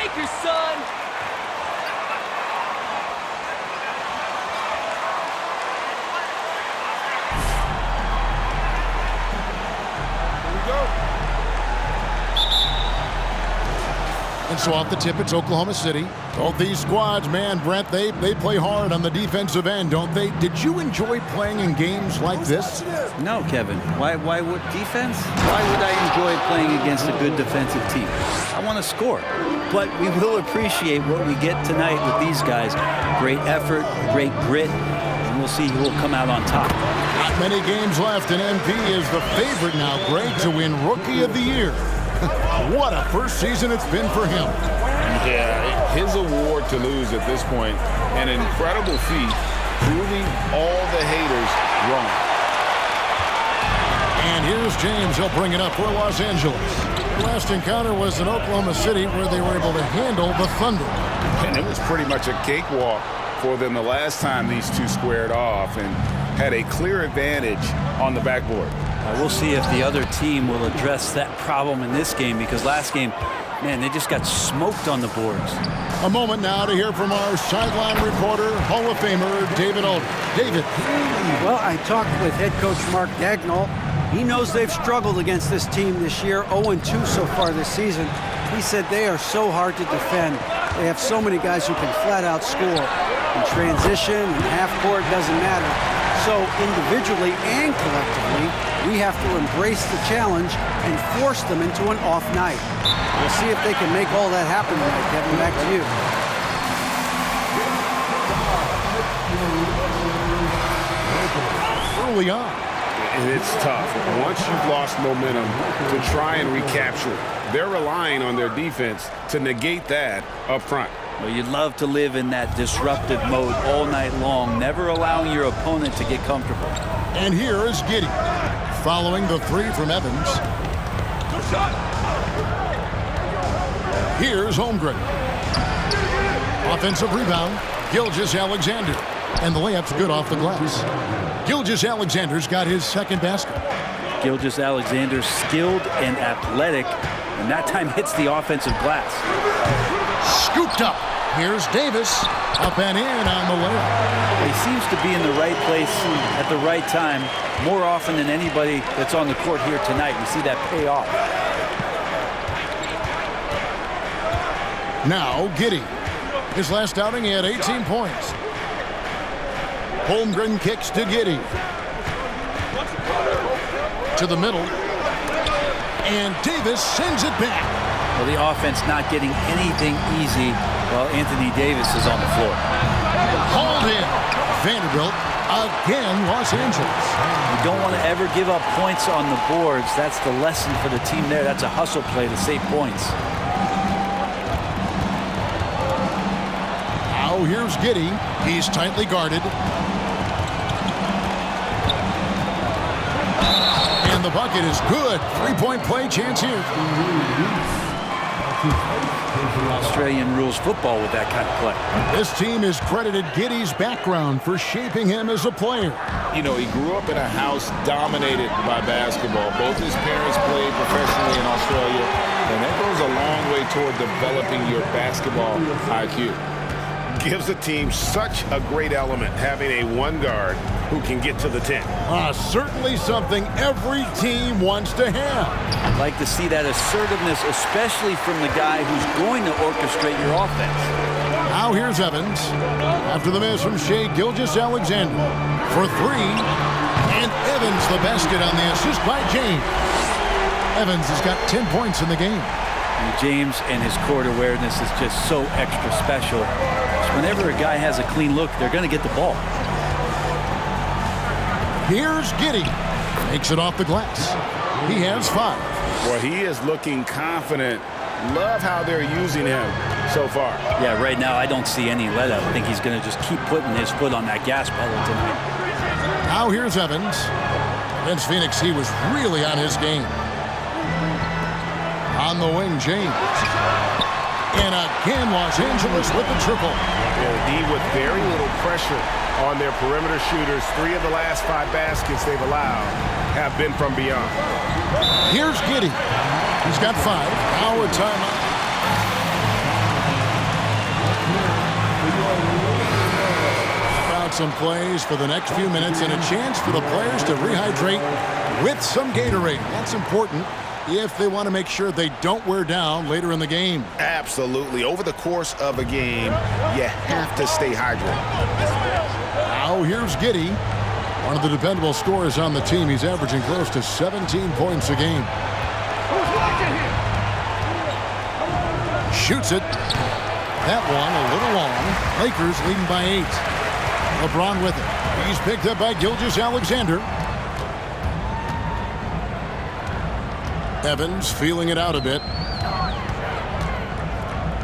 Lakers, son! And so off the tip, it's Oklahoma City. Both these squads, man, Brent, they play hard on the defensive end, don't they? Did you enjoy playing in games like this? No, Kevin. Why would defense? Why would I enjoy playing against a good defensive team? I want to score. But we will appreciate what we get tonight with these guys. Great effort, great grit, and we'll see who will come out on top. Not many games left, and MP is the favorite now, Greg, to win Rookie of the Year. What a first season it's been for him. Yeah, his award to lose at this point, an incredible feat, proving all the haters wrong. And here's James. He'll bring it up for Los Angeles. The last encounter was in Oklahoma City, where they were able to handle the Thunder. And it was pretty much a cakewalk for them the last time these two squared off and had a clear advantage on the backboard. We'll see if the other team will address that problem in this game, because last game, man, they just got smoked on the boards. A moment now to hear from our sideline reporter, Hall of Famer David Aldridge. David. Well, I talked with head coach Mark Dagnall. He knows they've struggled against this team this year, 0-2 so far this season. He said they are so hard to defend. They have so many guys who can flat out score. In transition and half court, doesn't matter. So individually and collectively, we have to embrace the challenge and force them into an off night. We'll see if they can make all that happen tonight. Kevin, back to you. Early on. And it's tough. Once you've lost momentum to try and recapture it, they're relying on their defense to negate that up front. Well, you'd love to live in that disruptive mode all night long, never allowing your opponent to get comfortable. And here is Giddey, following the three from Evans. Here's Holmgren. Offensive rebound, Gilgeous-Alexander. And the layup's good off the glass. Gilgeous-Alexander's got his second basket. Gilgeous-Alexander skilled and athletic, and that time hits the offensive glass. Scooped up. Here's Davis. Up and in on the layup. He seems to be in the right place at the right time more often than anybody that's on the court here tonight. We see that pay off. Now Giddey. His last outing, he had 18 points. Holmgren kicks to Giddey. To the middle. And Davis sends it back. Well, the offense not getting anything easy while Anthony Davis is on the floor. Hauled in. Vanderbilt again, Los Angeles. You don't want to ever give up points on the boards. That's the lesson for the team there. That's a hustle play to save points. Now here's Giddey. He's tightly guarded. And the bucket is good. Three-point play chance here. Australian rules football with that kind of play. This team has credited Giddey's background for shaping him as a player. You know, he grew up in a house dominated by basketball. Both his parents played professionally in Australia, and that goes a long way toward developing your basketball IQ. Gives a team such a great element having a one guard who can get to the 10. Certainly something every team wants to have. I'd like to see that assertiveness, especially from the guy who's going to orchestrate your offense. Now here's Evans. After the miss from Shai Gilgeous-Alexander for three. And Evans the basket on the assist by James. Evans has got 10 points in the game. And James and his court awareness is just so extra special. Whenever a guy has a clean look, they're going to get the ball. Here's Giddey. Makes it off the glass. He has 5. Well, he is looking confident. Love how they're using him so far. Yeah, right now I don't see any let up. I think he's going to just keep putting his foot on that gas pedal tonight. Now here's Evans. Against Phoenix, he was really on his game. On the wing, James. And again, Los Angeles with the triple. D with very little pressure on their perimeter shooters. 3 of the last 5 baskets they've allowed have been from beyond. Here's Giddey. He's got 5. Now a timeout. out some plays for the next few minutes and a chance for the players to rehydrate with some Gatorade. That's important if they want to make sure they don't wear down later in the game. Absolutely. Over the course of a game, you have to stay hydrated. Now here's Giddey, one of the dependable scorers on the team. He's averaging close to 17 points a game. Shoots it. That one a little long. Lakers leading by 8. LeBron with it. He's picked up by Gilgeous-Alexander. Evans feeling it out a bit.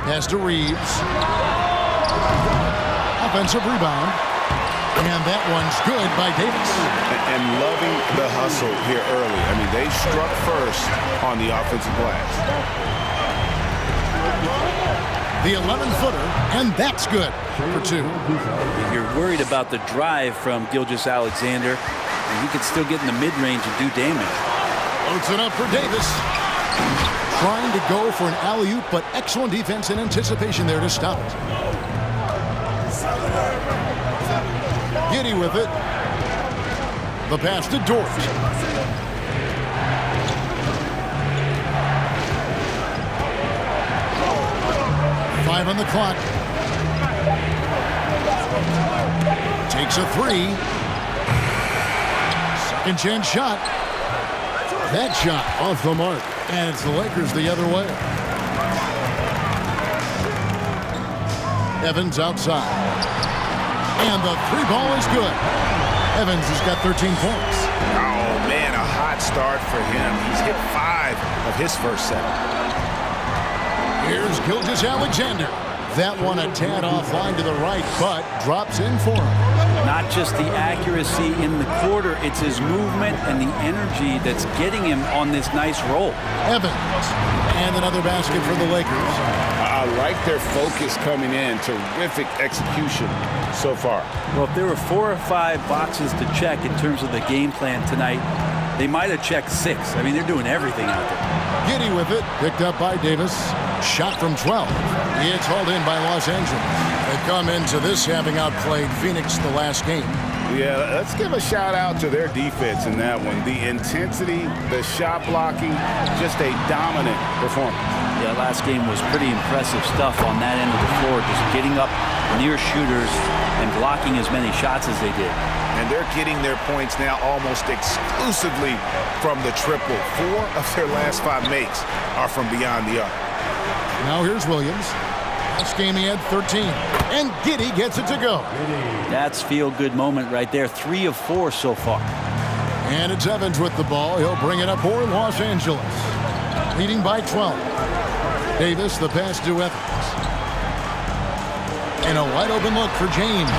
Pass to Reeves. Offensive rebound. And that one's good by Davis. And loving the hustle here early. I mean, they struck first on the offensive glass. The 11-footer, and that's good for 2. You're worried about the drive from Gilgeous-Alexander, and he could still get in the mid-range and do damage. Loads it up for Davis. Trying to go for an alley-oop, but excellent defense and anticipation there to stop it. Giddey with it. The pass to Dort. Five on the clock. Takes a 3. Second chance shot. That shot off the mark. And it's the Lakers the other way. Evans outside. And the 3-ball is good. Evans has got 13 points. Oh, man, a hot start for him. He's hit 5 of his first 7. Here's Gilgeous-Alexander. That one a tad offline to the right, but drops in for him. Not just the accuracy in the quarter, it's his movement and the energy that's getting him on this nice roll. Evans. And another basket for the Lakers. I like their focus coming in. Terrific execution so far. Well, if there were 4 or 5 boxes to check in terms of the game plan tonight, they might have checked 6. I mean, they're doing everything out there. Giddey with it, picked up by Davis. Shot from 12. It's hauled in by Los Angeles. They come into this having outplayed Phoenix the last game. Yeah, let's give a shout out to their defense in that one. The intensity, the shot blocking, just a dominant performance. Yeah, last game was pretty impressive stuff on that end of the floor, just getting up near shooters and blocking as many shots as they did. And they're getting their points now almost exclusively from the triple. 4 of their last 5 makes are from beyond the arc. Now here's Williams. Last game he had 13. And Giddey gets it to go. That's feel-good moment right there. 3 of 4 so far. And it's Evans with the ball. He'll bring it up for Los Angeles. Leading by 12. Davis, the pass to Evans. And a wide open look for James.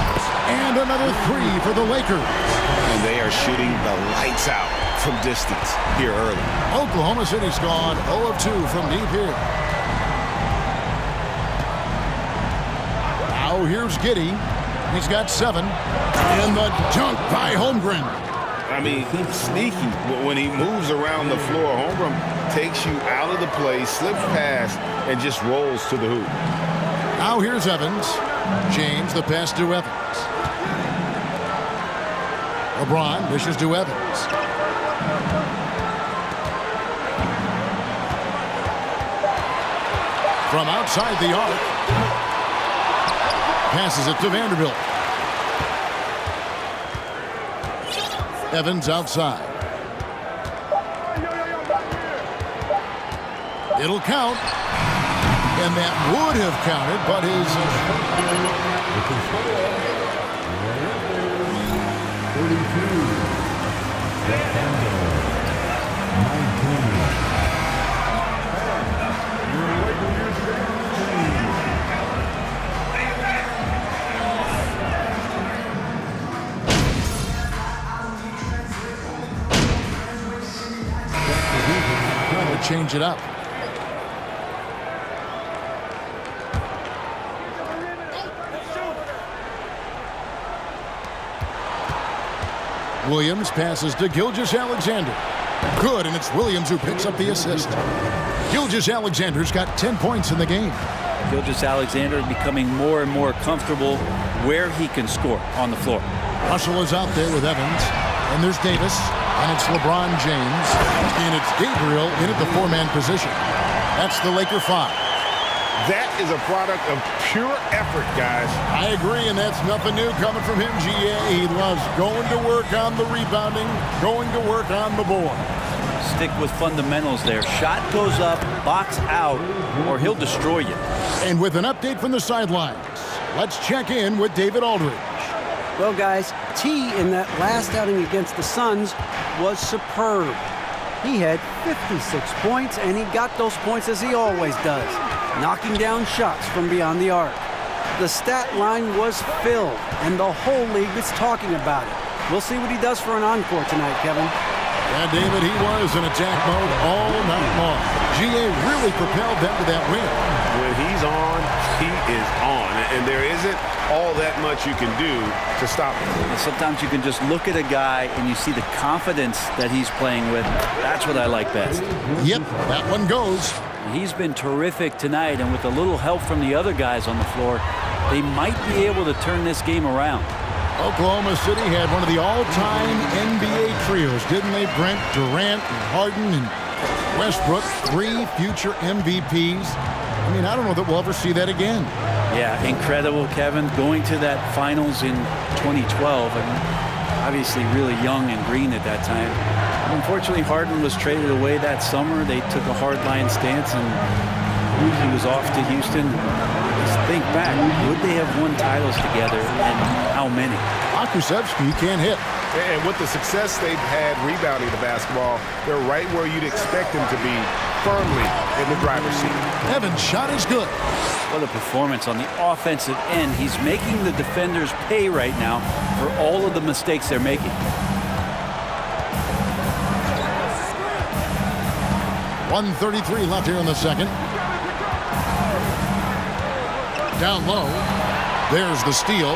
And another 3 for the Lakers. And they are shooting the lights out from distance here early. Oklahoma City's gone 0 of 2 from deep here. Now here's Giddey. He's got 7. And the dunk by Holmgren. I mean, sneaky. When he moves around the floor, Holmgren takes you out of the play, slips past, and just rolls to the hoop. Now here's Evans. James, the pass to Evans. LeBron dishes to Evans. From outside the arc. Passes it to Vanderbilt. Evans outside. It'll count. And that would have counted, but his... 32. Trying to change it up. Williams passes to Gilgeous-Alexander. Good, and it's Williams who picks up the assist. Gilgeous-Alexander's got 10 points in the game. Gilgeous-Alexander becoming more and more comfortable where he can score on the floor. Russell is out there with Evans. And there's Davis. And it's LeBron James. And it's Gabriel in at the four-man position. That's the Laker 5. That is a product of pure effort, guys. I agree, and that's nothing new coming from him, GA. He loves going to work on the rebounding, going to work on the board. Stick with fundamentals there. Shot goes up, box out, or he'll destroy you. And with an update from the sidelines, let's check in with David Aldridge. Well, guys, T in that last outing against the Suns was superb. He had 56 points, and he got those points as he always does, knocking down shots from beyond the arc. The stat line was filled, and the whole league is talking about it. We'll see what he does for an encore tonight, Kevin. Yeah, David, he was in attack mode all night long. GA really propelled them to that win. When he's on, he is on. And there isn't all that much you can do to stop him. And sometimes you can just look at a guy and you see the confidence that he's playing with. That's what I like best. Yep, that one goes. He's been terrific tonight, and with a little help from the other guys on the floor, they might be able to turn this game around. Oklahoma City had one of the all-time NBA trios, didn't they, Brent? Durant, and Harden, and Westbrook, 3 future MVPs. I mean, I don't know that we'll ever see that again. Yeah, incredible, Kevin. Going to that finals in 2012, I mean, obviously really young and green at that time. Unfortunately, Harden was traded away that summer. They took a hardline stance, and he was off to Houston. Just think back, would they have won titles together, and how many? Pokusevski can't hit. And with the success they've had rebounding the basketball, they're right where you'd expect them to be, firmly in the driver's seat. Evans' shot is good. What a performance on the offensive end. He's making the defenders pay right now for all of the mistakes they're making. 1:33 left here in the second. Down low. There's the steal.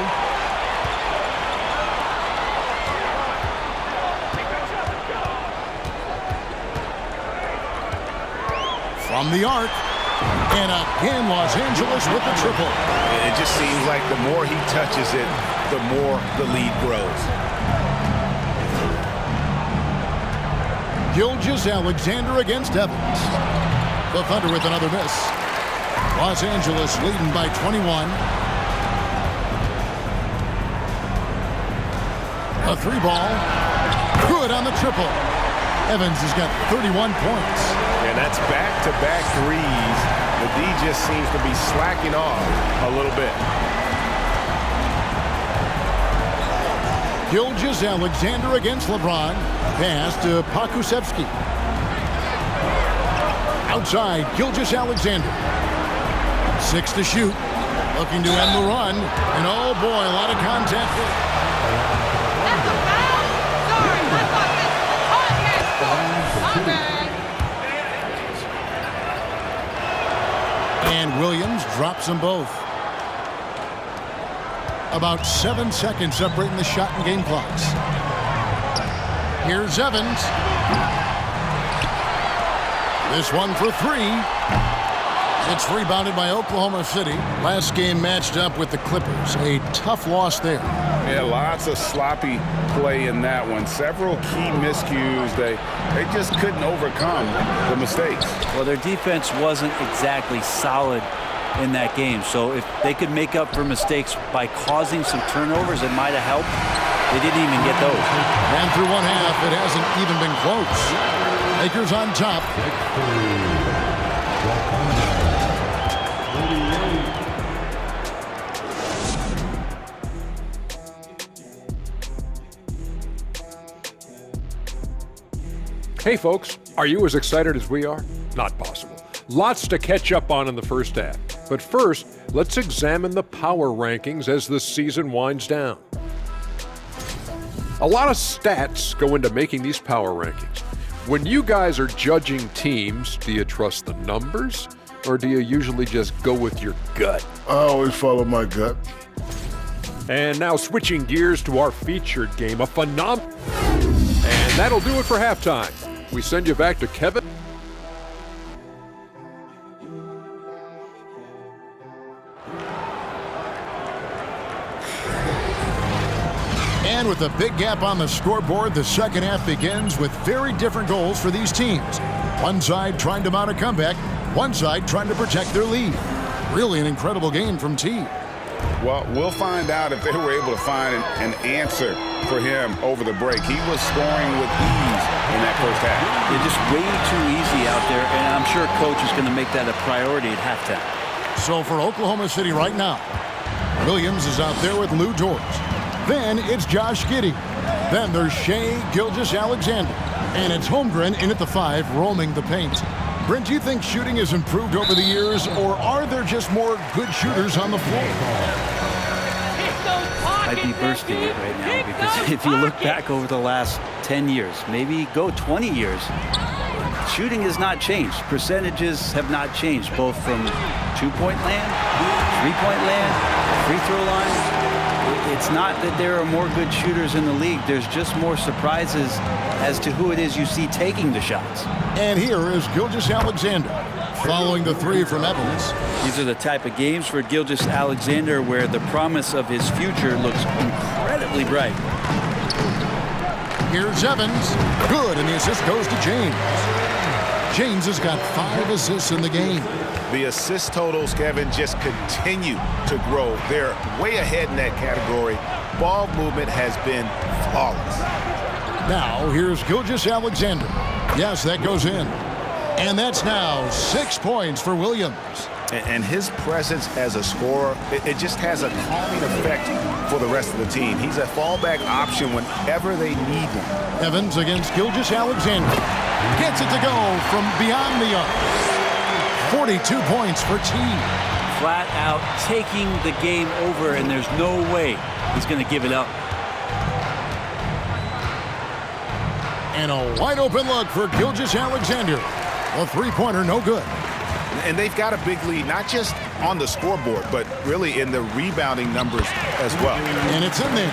From the arc. And again, Los Angeles with the triple. It just seems like the more he touches it, the more the lead grows. Gilgeous-Alexander against Evans. The Thunder with another miss. Los Angeles leading by 21. A 3-ball. Good on the triple. Evans has got 31 points. And that's back-to-back threes. The D just seems to be slacking off a little bit. Gilgeous-Alexander against LeBron. Pass to Pokusevski. Outside, Gilgeous-Alexander. 6 to shoot. Looking to end the run. And oh boy, a lot of contact. That's a foul? Sorry, I thought that's contact. And Williams drops them both. About 7 seconds separating the shot and game clocks. Here's Evans. This one for 3. It's rebounded by Oklahoma City. Last game matched up with the Clippers. A tough loss there. Yeah, lots of sloppy play in that one. Several key miscues. They just couldn't overcome the mistakes. Well, their defense wasn't exactly solid in that game. So if they could make up for mistakes by causing some turnovers, it might have helped. They didn't even get those. And through one half, it hasn't even been close. Lakers on top. Hey folks, are you as excited as we are? Not possible. Lots to catch up on in the first half. But first, let's examine the power rankings as the season winds down. A lot of stats go into making these power rankings. When you guys are judging teams, do you trust the numbers? Or do you usually just go with your gut? I always follow my gut. And now switching gears to our featured game, a phenomenal. And that'll do it for halftime. We send you back to Kevin. with a big gap on the scoreboard, the second half begins with very different goals for these teams. One side trying to mount a comeback, one side trying to protect their lead. Really an incredible game from T. Well, we'll find out if they were able to find an answer for him over the break. He was scoring with ease in that first half. They're just way too easy out there, and I'm sure coach is going to make that a priority at halftime. So for Oklahoma City right now, Williams is out there with Lou Dort. Then it's Josh Giddey. Then there's Shai Gilgeous-Alexander. And it's Holmgren in at the 5, roaming the paint. Brent, do you think shooting has improved over the years, or are there just more good shooters on the floor? I'd be bursting it right now, because if you look back over the last 10 years, maybe go 20 years, shooting has not changed. Percentages have not changed, both from two-point land, three-point land, free throw line. It's not that there are more good shooters in the league. There's just more surprises as to who it is you see taking the shots. And here is Gilgeous-Alexander following the 3 from Evans. These are the type of games for Gilgeous-Alexander where the promise of his future looks incredibly bright. Here's Evans. Good, and the assist goes to James. James has got 5 assists in the game. The assist totals, Kevin, just continue to grow. They're way ahead in that category. Ball movement has been flawless. Now, here's Gilgeous-Alexander. Yes, that goes in. And that's now 6 points for Williams. And his presence as a scorer, it just has a calming effect for the rest of the team. He's a fallback option whenever they need one. Evans against Gilgeous-Alexander. Gets it to go from beyond the arc. 42 points for T. Flat out taking the game over, and there's no way he's going to give it up. And a wide open look for Gilgeous-Alexander. A three-pointer, no good. And they've got a big lead, not just on the scoreboard, but really in the rebounding numbers as well. And it's in there.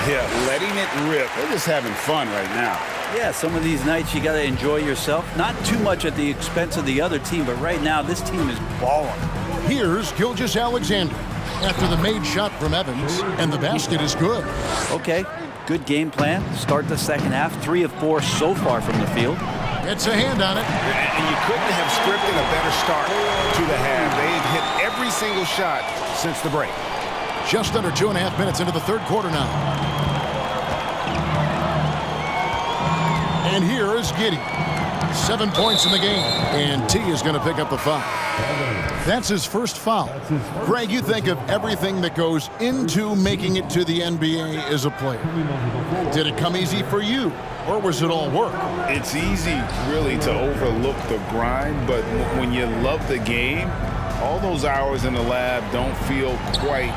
Yeah, letting it rip. They're just having fun right now. Yeah, some of these nights you got to enjoy yourself. Not too much at the expense of the other team, but right now this team is balling. Here's Gilgeous-Alexander after the made shot from Evans, and the basket is good. Okay, good game plan. Start the second half. 3 of 4 so far from the field. Gets a hand on it. And you couldn't have scripted a better start to the half. They've hit every single shot since the break. Just under 2.5 minutes into the third quarter now. And here is Giddey. 7 points in the game. And T is going to pick up the foul. That's his first foul. Greg, you think of everything that goes into making it to the NBA as a player. Did it come easy for you, or was it all work? It's easy, really, to overlook the grind, but when you love the game, all those hours in the lab don't feel quite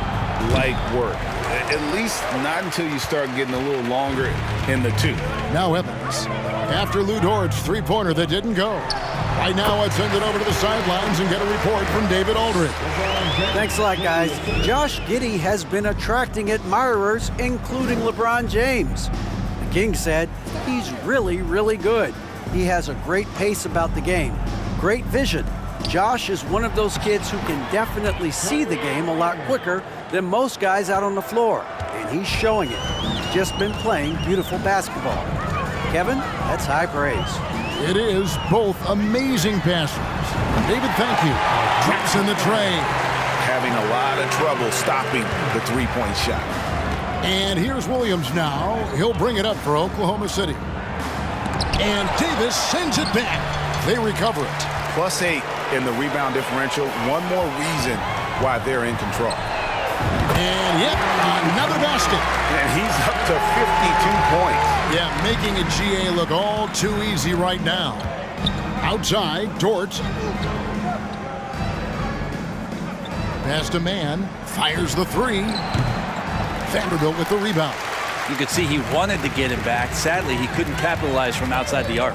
like work. At least not until you start getting a little longer in the tooth. Now Evans, after Lou Dort's three-pointer that didn't go. Right now, I'd send it over to the sidelines and get a report from David Aldridge. Thanks a lot, guys. Josh Giddey has been attracting admirers, including LeBron James. The King said he's really, really good. He has a great pace about the game, great vision. Josh is one of those kids who can definitely see the game a lot quicker than most guys out on the floor, and he's showing it. He's just been playing beautiful basketball. Kevin, that's high praise. It is both amazing passers. David, thank you. Drops in the tray. Having a lot of trouble stopping the three-point shot. And here's Williams now. He'll bring it up for Oklahoma City. And Davis sends it back. They recover it. +8 in the rebound differential. One more reason why they're in control. And yep, another basket. And he's up to 52 points. Yeah, making a GA look all too easy right now. Outside, Dort. Pass to man. Fires the three. Vanderbilt with the rebound. You could see he wanted to get it back. Sadly, he couldn't capitalize from outside the arc.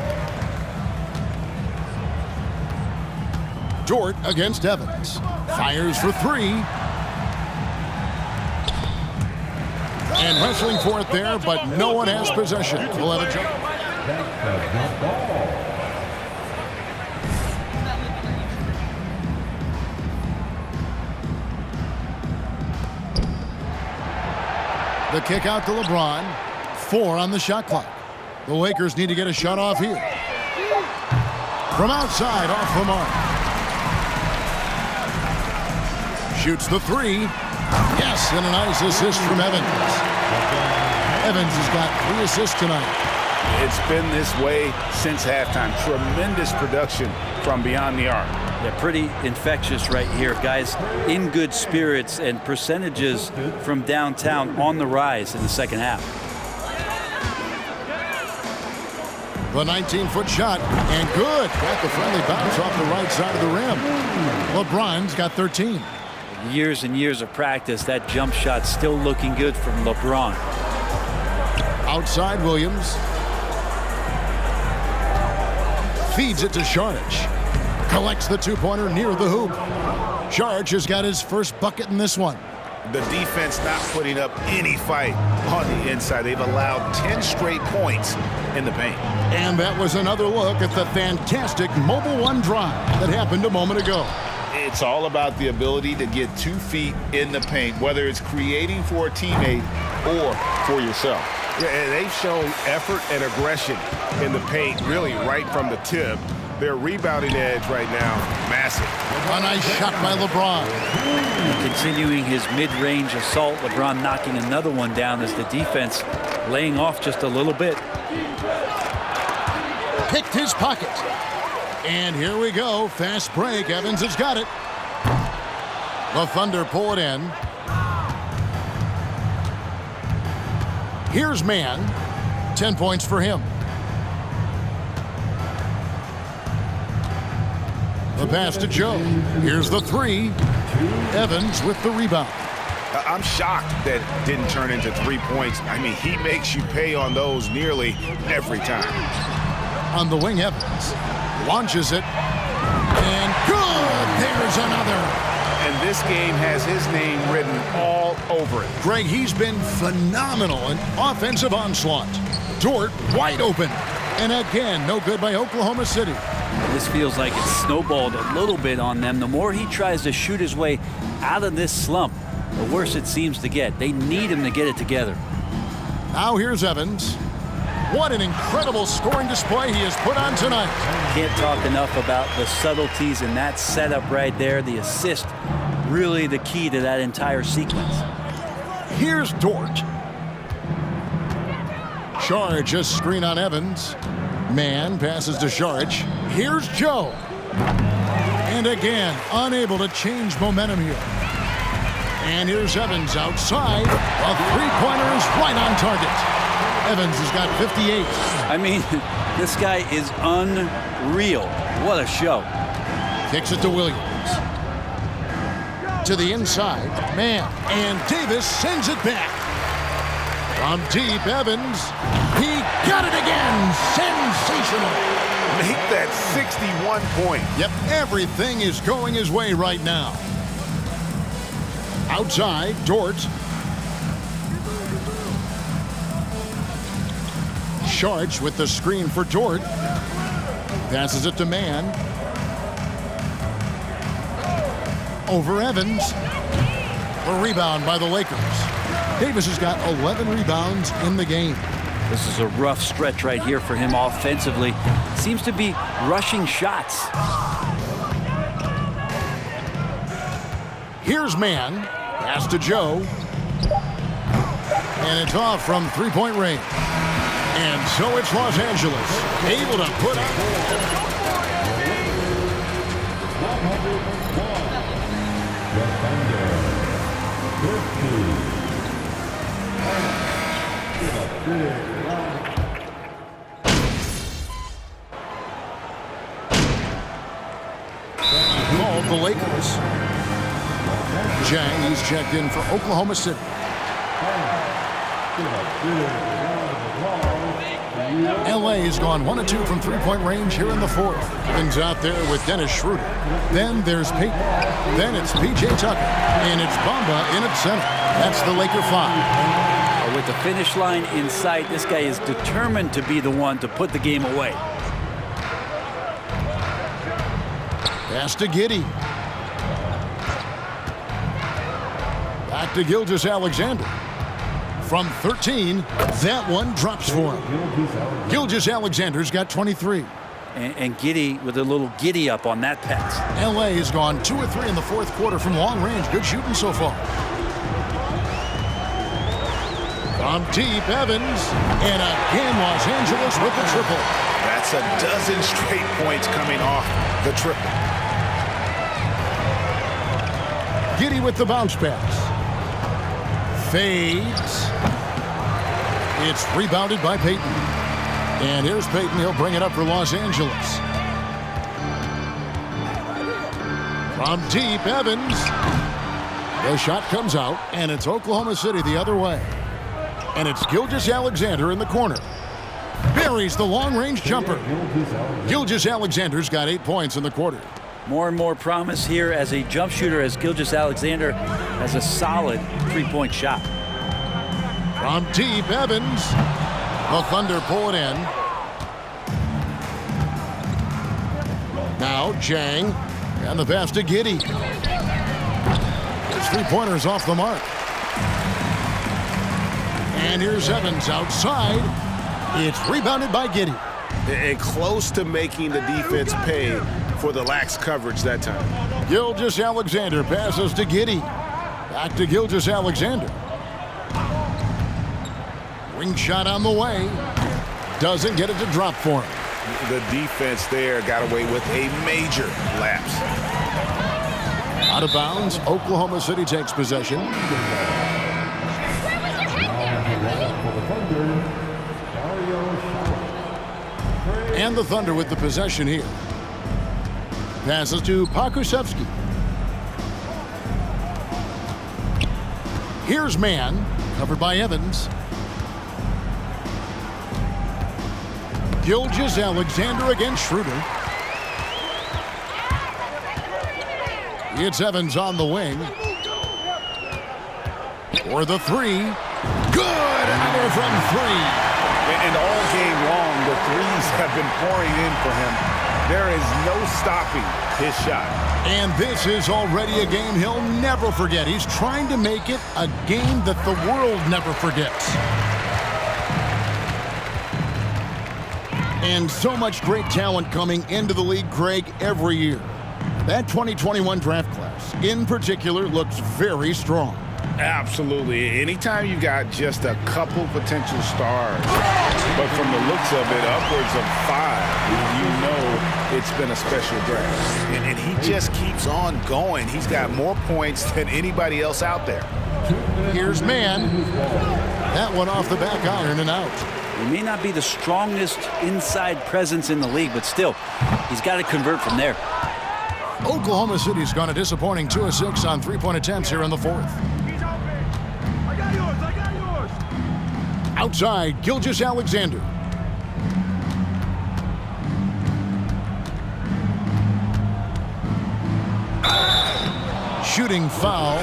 Dort against Evans. Fires for three. And wrestling for it there, but no one has possession. We'll have a jump. The kick out to LeBron. 4 on the shot clock. The Lakers need to get a shot off here. From outside, off the mark. Shoots the 3. Yes, and a nice assist from Evans. Evans has got 3 assists tonight. It's been this way since halftime. Tremendous production from beyond the arc. They're pretty infectious right here. Guys in good spirits, and percentages from downtown on the rise in the second half. The 19-foot shot, and good. Got the friendly bounce off the right side of the rim. LeBron's got 13. Years and years of practice, that jump shot still looking good from LeBron. Outside Williams. Feeds it to Saric. Collects the 2-pointer near the hoop. Saric has got his first bucket in this one. The defense not putting up any fight on the inside. They've allowed 10 straight points in the paint. And that was another look at the fantastic mobile one drive that happened a moment ago. It's all about the ability to get 2 feet in the paint, whether it's creating for a teammate or for yourself. Yeah, and they've shown effort and aggression in the paint, really right from the tip. Their rebounding edge right now, massive. A nice shot by LeBron. Continuing his mid-range assault, LeBron knocking another one down as the defense laying off just a little bit. Picked his pocket. And here we go. Fast break. Evans has got it. The Thunder pull it in. Here's Mann. 10 points for him. The pass to Joe. Here's the 3. Evans with the rebound. I'm shocked that didn't turn into 3 points. I mean, he makes you pay on those nearly every time. On the wing, Evans launches it. And good! There's another. And this game has his name written all over it. Greg, he's been phenomenal in offensive onslaught. Dort wide open. And again, no good by Oklahoma City. This feels like it's snowballed a little bit on them. The more he tries to shoot his way out of this slump, the worse it seems to get. They need him to get it together. Now here's Evans. What an incredible scoring display he has put on tonight. Can't talk enough about the subtleties in that setup right there. The assist, really the key to that entire sequence. Here's Dort. Saric just screen on Evans. Mann passes to Saric. Here's Joe. And again, unable to change momentum here. And here's Evans outside. A three-pointer is right on target. Evans has got 58. I mean, this guy is unreal. What a show. Kicks it to Williams. To the inside. Mann. And Davis sends it back. From deep, Evans. He got it again. Sensational. Make that 61 point. Yep, everything is going his way right now. Outside, Dort. Saric with the screen for Dort. Passes it to Mann. Over Evans. The rebound by the Lakers. Davis has got 11 rebounds in the game. This is a rough stretch right here for him offensively. Seems to be rushing shots. Here's Mann. Pass to Joe. And it's off from three-point range. And so it's Los Angeles able to put up. Called the Lakers. Jang, he's checked in for Oklahoma City. LA has gone 1 of 2 from three-point range here in the fourth. Evans out there with Dennis Schroeder. Then there's Peyton. Then it's P.J. Tucker. And it's Bamba in at center. That's the Laker 5. With the finish line in sight, this guy is determined to be the one to put the game away. Pass to Giddey. Back to Gilgeous-Alexander. from 13. That one drops for him. Gilgeous-Alexander's got 23. And Giddy with a little giddy up on that pass. LA has gone 2 of 3 in the fourth quarter from long range. Good shooting so far. From deep, Evans. And again, Los Angeles with the triple. That's a dozen straight points coming off the triple. Giddy with the bounce pass. Fades. It's rebounded by Payton. And here's Payton. He'll bring it up for Los Angeles. From deep, Evans. The shot comes out, and it's Oklahoma City the other way. And it's Gilgeous-Alexander in the corner. Buries the long-range jumper. Gilgeous-Alexander's got 8 points in the quarter. More and more promise here as a jump shooter, as Gilgeous-Alexander has a solid three-point shot. From deep, Evans. The Thunder pull it in. Now Jang. And the pass to Giddy. His three-pointer's off the mark. And here's Evans outside. It's rebounded by Giddy. And close to making the defense pay for the lax coverage that time. Gilgeous-Alexander passes to Giddy. Back to Gilgeous-Alexander. Wing shot on the way. Doesn't get it to drop for him. The defense there got away with a major lapse. Out of bounds. Oklahoma City takes possession. And the Thunder with the possession here. Passes to Pokusevski. Here's man, covered by Evans. Gilgeous-Alexander against Schroeder. It's Evans on the wing. For the three. Good! Another from three. And all game long, the threes have been pouring in for him. There is no stopping his shot. And this is already a game he'll never forget. He's trying to make it a game that the world never forgets. And so much great talent coming into the league, Greg, every year. That 2021 draft class, in particular, looks very strong. Absolutely. Anytime you got just a couple potential stars, but from the looks of it, upwards of 5, you know it's been a special draft. And he just keeps on going. He's got more points than anybody else out there. Here's man. That one off the back iron and out. He may not be the strongest inside presence in the league, but still, he's got to convert from there. Oklahoma City's gone a disappointing 2 of 6 on three-point attempts here in the fourth. Outside, Gilgeous-Alexander. Shooting foul.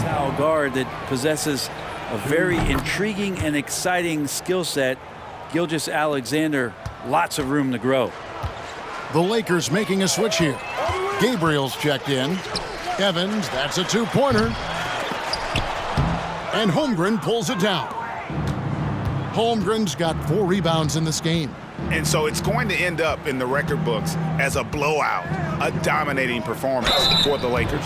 Foul guard that possesses a very intriguing and exciting skill set. Gilgeous-Alexander, lots of room to grow. The Lakers making a switch here. Gabriel's checked in. Evans, that's a two-pointer. And Holmgren pulls it down. Holmgren's got 4 rebounds in this game. And so it's going to end up in the record books as a blowout, a dominating performance for the Lakers.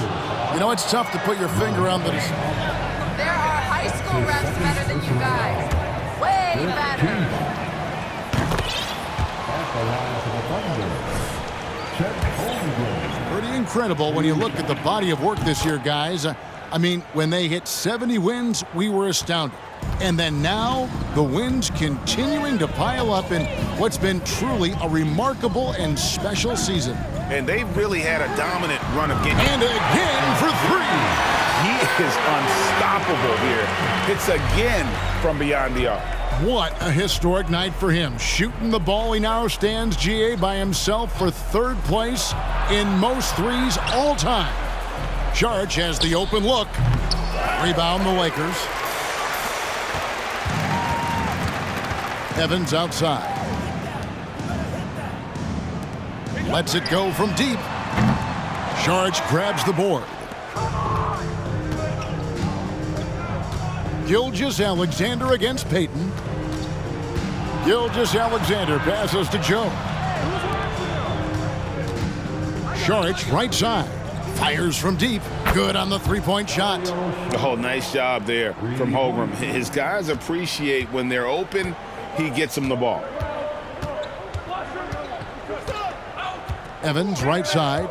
You know, it's tough to put your finger on the... There are high school refs better than you guys. Way better. Pretty incredible when you look at the body of work this year, guys. I mean, when they hit 70 wins, we were astounded. And then now, the wins continuing to pile up in what's been truly a remarkable and special season. And they've really had a dominant run of games. And again for 3. He is unstoppable here. It's again from beyond the arc. What a historic night for him. Shooting the ball, he now stands GA by himself for 3rd place in most threes all time. Charge has the open look. Rebound the Lakers. Evans outside. Lets it go from deep. Saric grabs the board. Gilgeous-Alexander against Payton. Gilgeous-Alexander passes to Joe. Saric right side. Fires from deep. Good on the three-point shot. Oh, nice job there from Holmgren. His guys appreciate when they're open, he gets them the ball. Evans right side.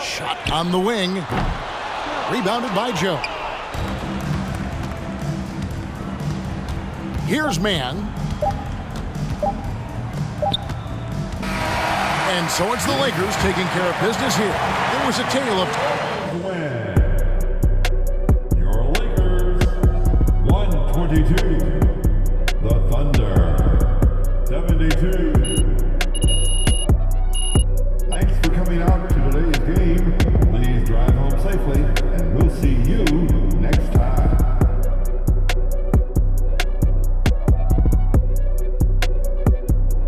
Shot on the wing. Rebounded by Joe. Here's Mann. And so it's the Lakers taking care of business here. It was a tale of... Your Lakers, 122.